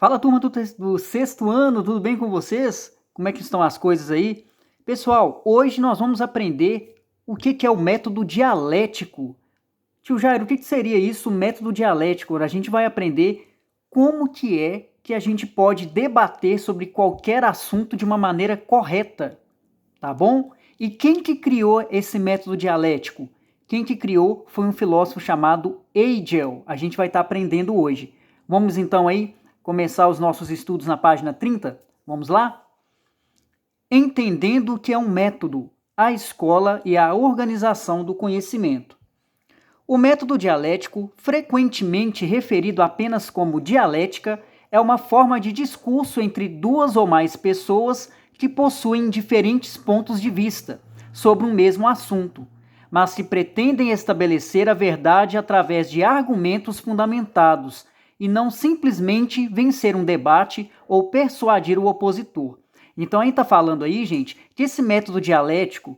Fala, turma do sexto ano, tudo bem com vocês? Como é que estão as coisas aí? Pessoal, hoje nós vamos aprender o que é o método dialético. Tio Jairo, o que seria isso, o método dialético? A gente vai aprender como que a gente pode debater sobre qualquer assunto de uma maneira correta, tá bom? E quem que criou esse método dialético? Quem que criou foi um filósofo chamado Hegel. A gente vai estar aprendendo hoje. Vamos então aí começar os nossos estudos na página 30? Vamos lá? Entendendo o que é um método, a escola e a organização do conhecimento. O método dialético, frequentemente referido apenas como dialética, é uma forma de discurso entre duas ou mais pessoas que possuem diferentes pontos de vista sobre um mesmo assunto, mas que pretendem estabelecer a verdade através de argumentos fundamentados e não simplesmente vencer um debate ou persuadir o opositor. Então a gente está falando aí, gente, que esse método dialético,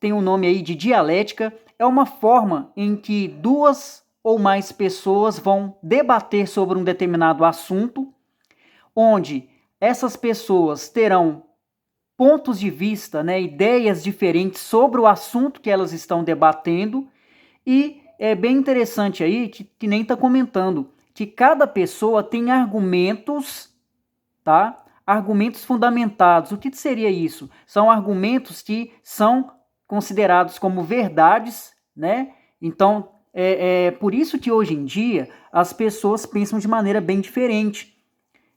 tem o nome aí de dialética, é uma forma em que duas ou mais pessoas vão debater sobre um determinado assunto, onde essas pessoas terão pontos de vista, ideias diferentes sobre o assunto que elas estão debatendo, e é bem interessante aí, que nem está comentando, que cada pessoa tem argumentos, tá? Argumentos fundamentados. O que seria isso? São argumentos que são considerados como verdades, né? Então, por isso que hoje em dia as pessoas pensam de maneira bem diferente.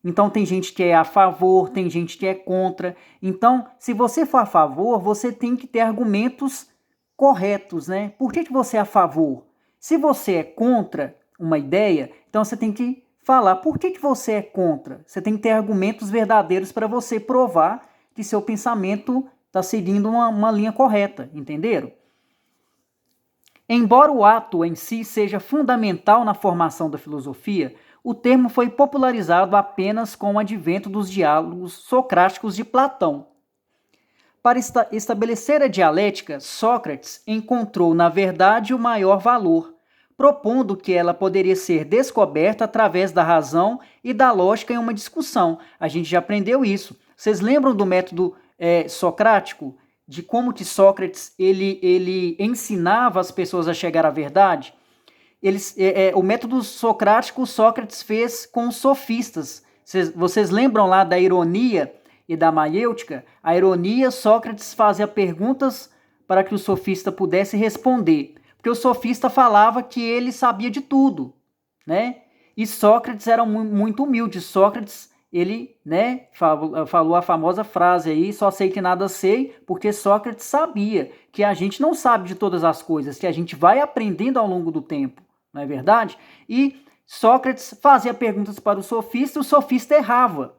Então, tem gente que é a favor, tem gente que é contra. Então, se você for a favor, você tem que ter argumentos corretos, né? Por que você é a favor? Se você é contra uma ideia, então você tem que falar por que você é contra. Você tem que ter argumentos verdadeiros para você provar que seu pensamento está seguindo uma linha correta, entenderam? Embora o ato em si seja fundamental na formação da filosofia, o termo foi popularizado apenas com o advento dos diálogos socráticos de Platão. Para estabelecer a dialética, Sócrates encontrou, na verdade, o maior valor, propondo que ela poderia ser descoberta através da razão e da lógica em uma discussão. A gente já aprendeu isso. Vocês lembram do método socrático? De como que Sócrates ele ensinava as pessoas a chegar à verdade? O método socrático Sócrates fez com os sofistas. Vocês lembram lá da ironia e da maiêutica? A ironia, Sócrates fazia perguntas para que o sofista pudesse responder, porque o sofista falava que ele sabia de tudo, né? E Sócrates era muito humilde. Sócrates, ele, falou a famosa frase aí, só sei que nada sei, porque Sócrates sabia que a gente não sabe de todas as coisas, que a gente vai aprendendo ao longo do tempo, não é verdade? E Sócrates fazia perguntas para o sofista errava.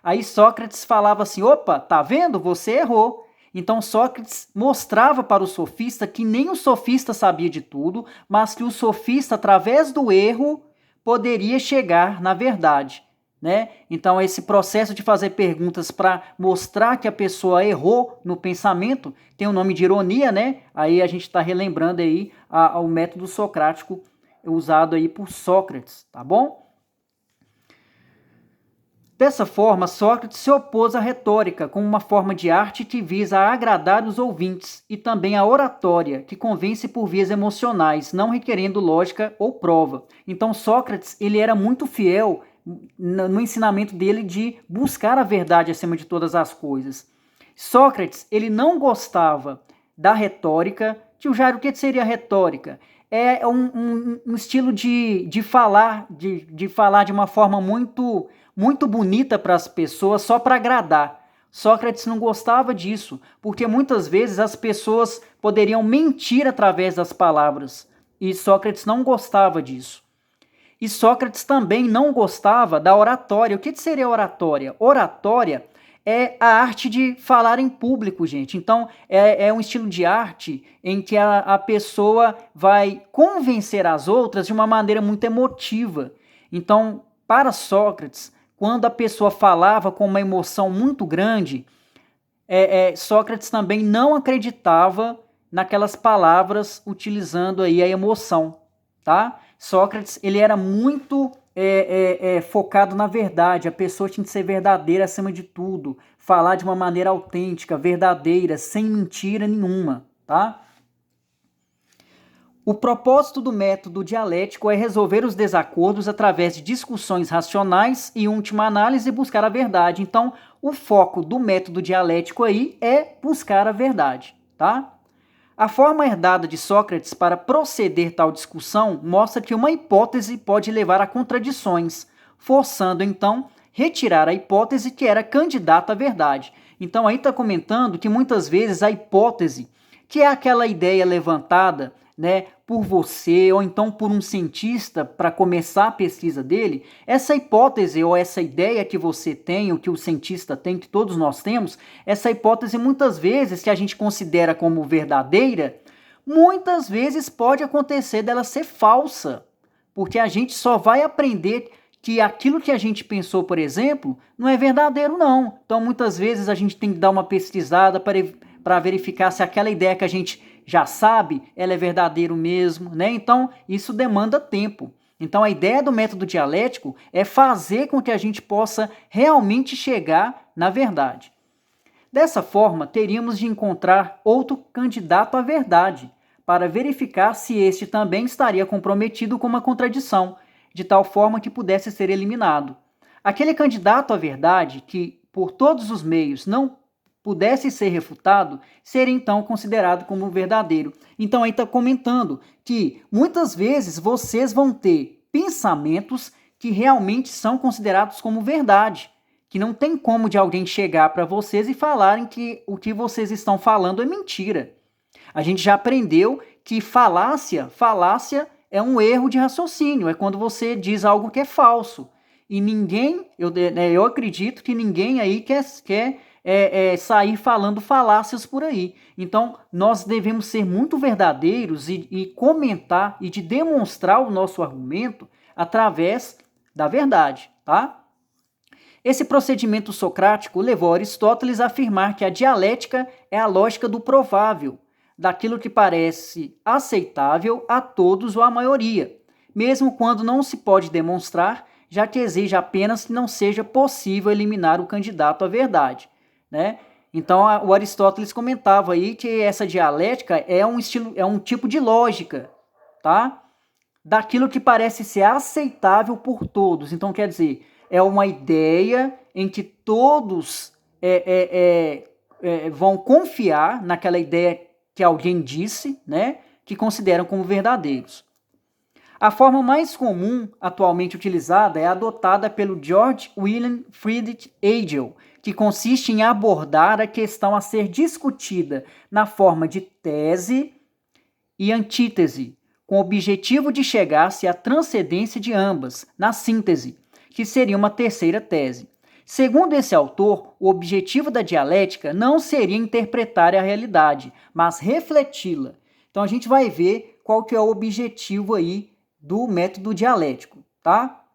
Aí Sócrates falava assim, opa, tá vendo? Você errou. Então Sócrates mostrava para o sofista que nem o sofista sabia de tudo, mas que o sofista, através do erro, poderia chegar na verdade, né? Então esse processo de fazer perguntas para mostrar que a pessoa errou no pensamento tem o nome de ironia, né? Aí a gente está relembrando aí o método socrático usado aí por Sócrates, tá bom? Dessa forma, Sócrates se opôs à retórica como uma forma de arte que visa agradar os ouvintes, e também à oratória, que convence por vias emocionais, não requerendo lógica ou prova. Então Sócrates ele era muito fiel no ensinamento dele de buscar a verdade acima de todas as coisas. Sócrates ele não gostava da retórica. Tio Jairo, o que seria retórica? É um estilo de falar de uma forma muito bonita para as pessoas, só para agradar. Sócrates não gostava disso, porque muitas vezes as pessoas poderiam mentir através das palavras, e Sócrates não gostava disso. E Sócrates também não gostava da oratória. O que seria oratória? Oratória é a arte de falar em público, gente. Então, é um estilo de arte em que a pessoa vai convencer as outras de uma maneira muito emotiva. Então, para Sócrates, quando a pessoa falava com uma emoção muito grande, Sócrates também não acreditava naquelas palavras utilizando aí a emoção, tá? Sócrates ele era muito focado na verdade, a pessoa tinha que ser verdadeira acima de tudo, falar de uma maneira autêntica, verdadeira, sem mentira nenhuma, tá? O propósito do método dialético é resolver os desacordos através de discussões racionais e, em última análise, buscar a verdade. Então, o foco do método dialético aí é buscar a verdade, tá? A forma herdada de Sócrates para proceder tal discussão mostra que uma hipótese pode levar a contradições, forçando, então, retirar a hipótese que era candidata à verdade. Então, aí está comentando que muitas vezes a hipótese, que é aquela ideia levantada, né, por você ou então por um cientista para começar a pesquisa dele, essa hipótese ou essa ideia que você tem, ou que o cientista tem, que todos nós temos, essa hipótese muitas vezes que a gente considera como verdadeira, muitas vezes pode acontecer dela ser falsa, porque a gente só vai aprender que aquilo que a gente pensou, por exemplo, não é verdadeiro não. Então muitas vezes a gente tem que dar uma pesquisada para verificar se aquela ideia que a gente já sabe, ela é verdadeiro mesmo, né? Então, isso demanda tempo. Então, a ideia do método dialético é fazer com que a gente possa realmente chegar na verdade. Dessa forma, teríamos de encontrar outro candidato à verdade, para verificar se este também estaria comprometido com uma contradição, de tal forma que pudesse ser eliminado. Aquele candidato à verdade que, por todos os meios, não pudesse ser refutado, seria então considerado como verdadeiro. Então aí está comentando que muitas vezes vocês vão ter pensamentos que realmente são considerados como verdade, que não tem como de alguém chegar para vocês e falarem que o que vocês estão falando é mentira. A gente já aprendeu que falácia é um erro de raciocínio, é quando você diz algo que é falso. E ninguém, eu acredito que ninguém aí quer sair falando falácias por aí. Então, nós devemos ser muito verdadeiros e comentar e de demonstrar o nosso argumento através da verdade, tá? Esse procedimento socrático levou Aristóteles a afirmar que a dialética é a lógica do provável, daquilo que parece aceitável a todos ou à maioria, mesmo quando não se pode demonstrar, já que exige apenas que não seja possível eliminar o candidato à verdade, né? Então, o Aristóteles comentava aí que essa dialética é um tipo de lógica, tá? Daquilo que parece ser aceitável por todos. Então, quer dizer, é uma ideia em que todos vão confiar naquela ideia que alguém disse, né? Que consideram como verdadeiros. A forma mais comum atualmente utilizada é adotada pelo George William Friedrich Hegel, que consiste em abordar a questão a ser discutida na forma de tese e antítese, com o objetivo de chegar-se à transcendência de ambas, na síntese, que seria uma terceira tese. Segundo esse autor, o objetivo da dialética não seria interpretar a realidade, mas refleti-la. Então a gente vai ver qual que é o objetivo aí do método dialético, tá?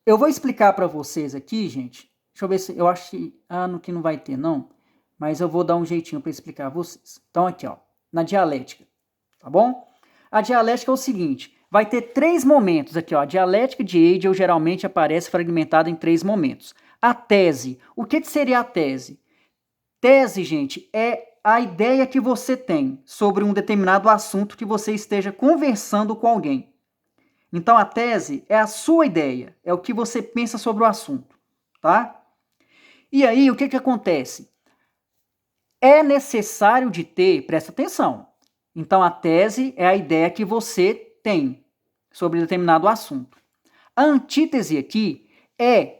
Eu vou explicar para vocês aqui, gente. Deixa eu ver se eu acho que no que não vai ter não, mas eu vou dar um jeitinho para explicar a vocês. Então aqui, ó, na dialética, tá bom? A dialética é o seguinte, vai ter 3 momentos aqui, ó. A dialética de Hegel geralmente aparece fragmentada em 3 momentos. A tese, o que seria a tese? Tese, gente, é a ideia que você tem sobre um determinado assunto que você esteja conversando com alguém. Então, a tese é a sua ideia, é o que você pensa sobre o assunto, tá? E aí, o que acontece? É necessário de ter, presta atenção, então a tese é a ideia que você tem sobre determinado assunto. A antítese aqui é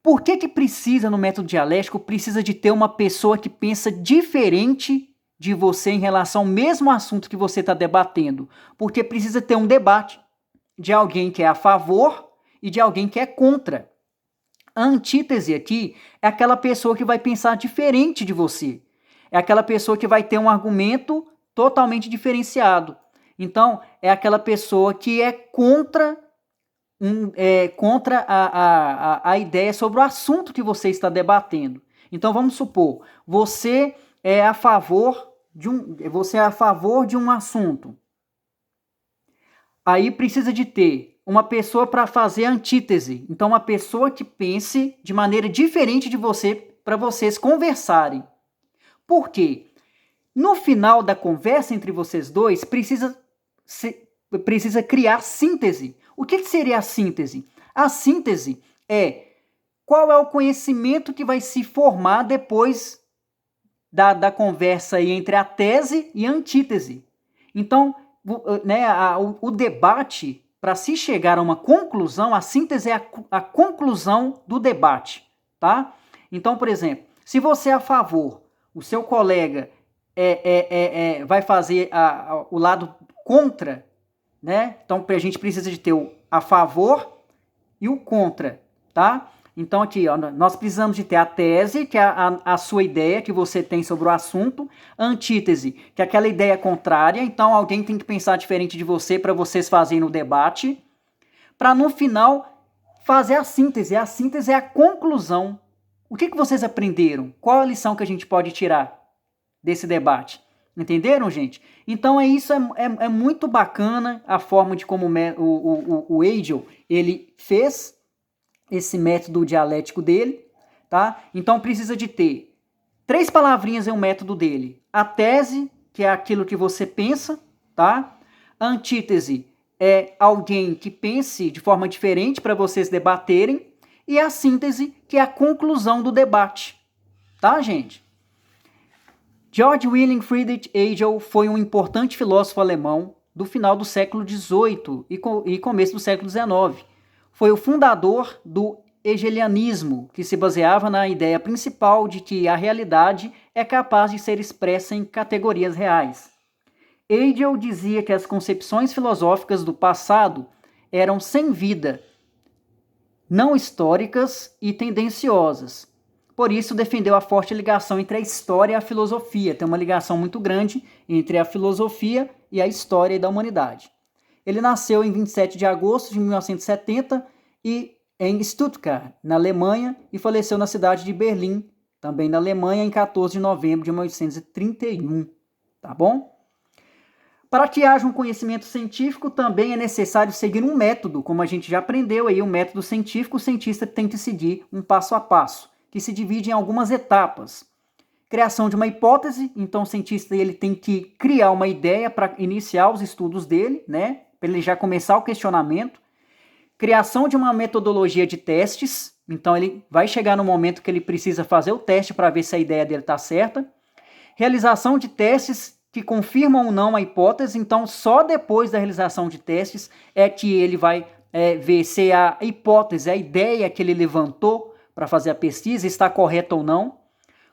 por que precisa, no método dialético, precisa de ter uma pessoa que pensa diferente de você em relação ao mesmo assunto que você está debatendo? Porque precisa ter um debate de alguém que é a favor e de alguém que é contra. A antítese aqui é aquela pessoa que vai pensar diferente de você. É aquela pessoa que vai ter um argumento totalmente diferenciado. Então, é aquela pessoa que é contra a ideia sobre o assunto que você está debatendo. Então vamos supor, você é a favor de um assunto. Aí precisa de ter uma pessoa para fazer a antítese. Então, uma pessoa que pense de maneira diferente de você, para vocês conversarem. Por quê? No final da conversa entre vocês dois, precisa criar síntese. O que seria a síntese? A síntese é qual é o conhecimento que vai se formar depois da conversa aí entre a tese e a antítese. Então, né, o debate, para se chegar a uma conclusão, a síntese é a conclusão do debate, tá? Então, por exemplo, se você é a favor, o seu colega vai fazer o lado contra, né? Então, a gente precisa de ter o a favor e o contra, tá? Então, aqui, ó, nós precisamos de ter a tese, que é a sua ideia que você tem sobre o assunto, a antítese, que é aquela ideia contrária. Então, alguém tem que pensar diferente de você para vocês fazerem o debate, para no final fazer a síntese. A síntese é a conclusão. O que vocês aprenderam? Qual a lição que a gente pode tirar desse debate? Entenderam, gente? Então, isso é muito bacana a forma de como o Hegel, ele fez esse método dialético dele, tá? Então precisa de ter 3 palavrinhas em um método dele. A tese, que é aquilo que você pensa, tá? A antítese é alguém que pense de forma diferente para vocês debaterem. E a síntese, que é a conclusão do debate, tá, gente? Georg Wilhelm Friedrich Hegel foi um importante filósofo alemão do final do século XVIII e começo do século XIX. Foi o fundador do hegelianismo, que se baseava na ideia principal de que a realidade é capaz de ser expressa em categorias reais. Hegel dizia que as concepções filosóficas do passado eram sem vida, não históricas e tendenciosas. Por isso, defendeu a forte ligação entre a história e a filosofia. Tem uma ligação muito grande entre a filosofia e a história da humanidade. Ele nasceu em 27 de agosto de 1970 em Stuttgart, na Alemanha, e faleceu na cidade de Berlim, também na Alemanha, em 14 de novembro de 1831. Tá bom? Para que haja um conhecimento científico, também é necessário seguir um método, como a gente já aprendeu aí, o método científico, o cientista tem que seguir um passo a passo, que se divide em algumas etapas. Criação de uma hipótese, então o cientista ele tem que criar uma ideia para iniciar os estudos dele, né? Para ele já começar o questionamento. Criação de uma metodologia de testes, então ele vai chegar no momento que ele precisa fazer o teste para ver se a ideia dele está certa. Realização de testes que confirmam ou não a hipótese, então só depois da realização de testes é que ele vai ver se a hipótese, a ideia que ele levantou para fazer a pesquisa está correta ou não.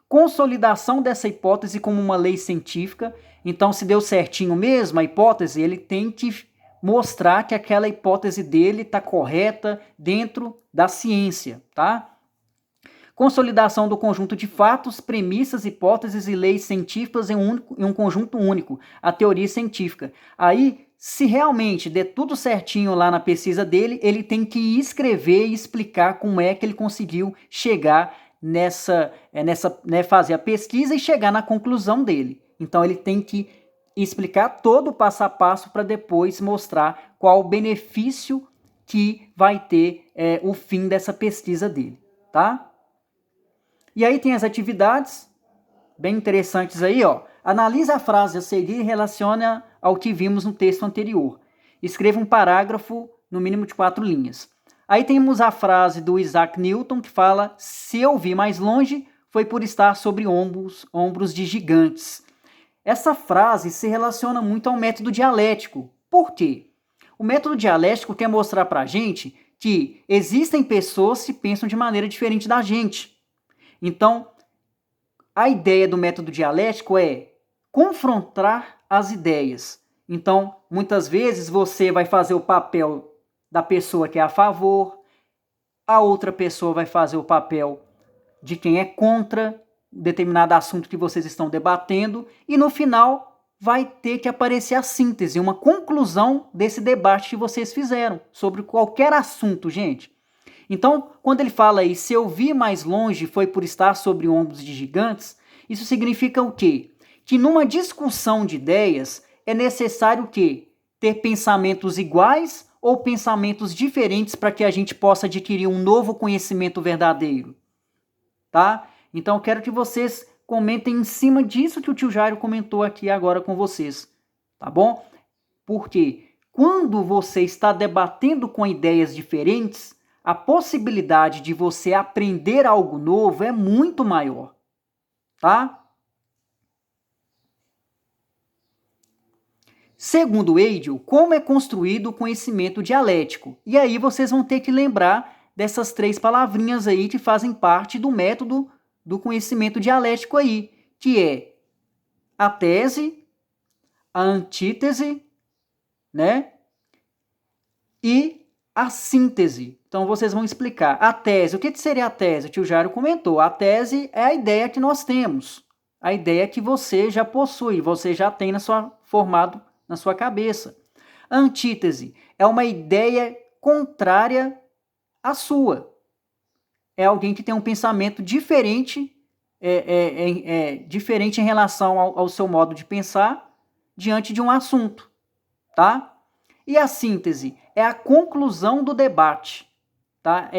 Consolidação dessa hipótese como uma lei científica, então se deu certinho mesmo a hipótese, ele tem que mostrar que aquela hipótese dele está correta dentro da ciência, tá? Consolidação do conjunto de fatos, premissas, hipóteses e leis científicas em um conjunto único, a teoria científica. Aí, se realmente der tudo certinho lá na pesquisa dele, ele tem que escrever e explicar como é que ele conseguiu chegar fazer a pesquisa e chegar na conclusão dele. Então, ele tem que explicar todo o passo a passo para depois mostrar qual o benefício que vai ter o fim dessa pesquisa dele, tá? E aí tem as atividades, bem interessantes aí, ó. Analise a frase a seguir e relaciona ao que vimos no texto anterior. Escreva um parágrafo, no mínimo de 4 linhas. Aí temos a frase do Isaac Newton, que fala: se eu vi mais longe, foi por estar sobre ombros de gigantes. Essa frase se relaciona muito ao método dialético. Por quê? O método dialético quer mostrar pra gente que existem pessoas que pensam de maneira diferente da gente. Então, a ideia do método dialético é confrontar as ideias. Então, muitas vezes você vai fazer o papel da pessoa que é a favor, a outra pessoa vai fazer o papel de quem é contra determinado assunto que vocês estão debatendo, e no final vai ter que aparecer a síntese, uma conclusão desse debate que vocês fizeram sobre qualquer assunto, gente. Então, quando ele fala aí, se eu vi mais longe foi por estar sobre ombros de gigantes, isso significa o quê? Que numa discussão de ideias é necessário o quê? Ter pensamentos iguais ou pensamentos diferentes para que a gente possa adquirir um novo conhecimento verdadeiro? Tá? Então eu quero que vocês comentem em cima disso que o tio Jairo comentou aqui agora com vocês, tá bom? Porque quando você está debatendo com ideias diferentes, a possibilidade de você aprender algo novo é muito maior, tá? Segundo Heidel, como é construído o conhecimento dialético? E aí vocês vão ter que lembrar dessas 3 palavrinhas aí que fazem parte do método do conhecimento dialético aí, que é a tese, a antítese, né? E a síntese. Então vocês vão explicar. A tese, o que seria a tese? O tio Jairo comentou. A tese é a ideia que nós temos. A ideia que você já possui, você já tem formado na sua cabeça. A antítese é uma ideia contrária à sua. É alguém que tem um pensamento diferente, diferente em relação ao seu modo de pensar diante de um assunto, tá? E a síntese é a conclusão do debate, tá?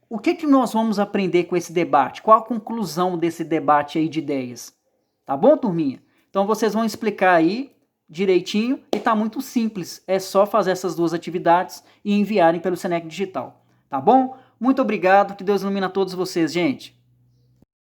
O que nós vamos aprender com esse debate? Qual a conclusão desse debate aí de ideias? Tá bom, turminha? Então vocês vão explicar aí direitinho e tá muito simples. É só fazer essas 2 atividades e enviarem pelo Senec Digital. Tá bom? Muito obrigado. Que Deus ilumine a todos vocês, gente.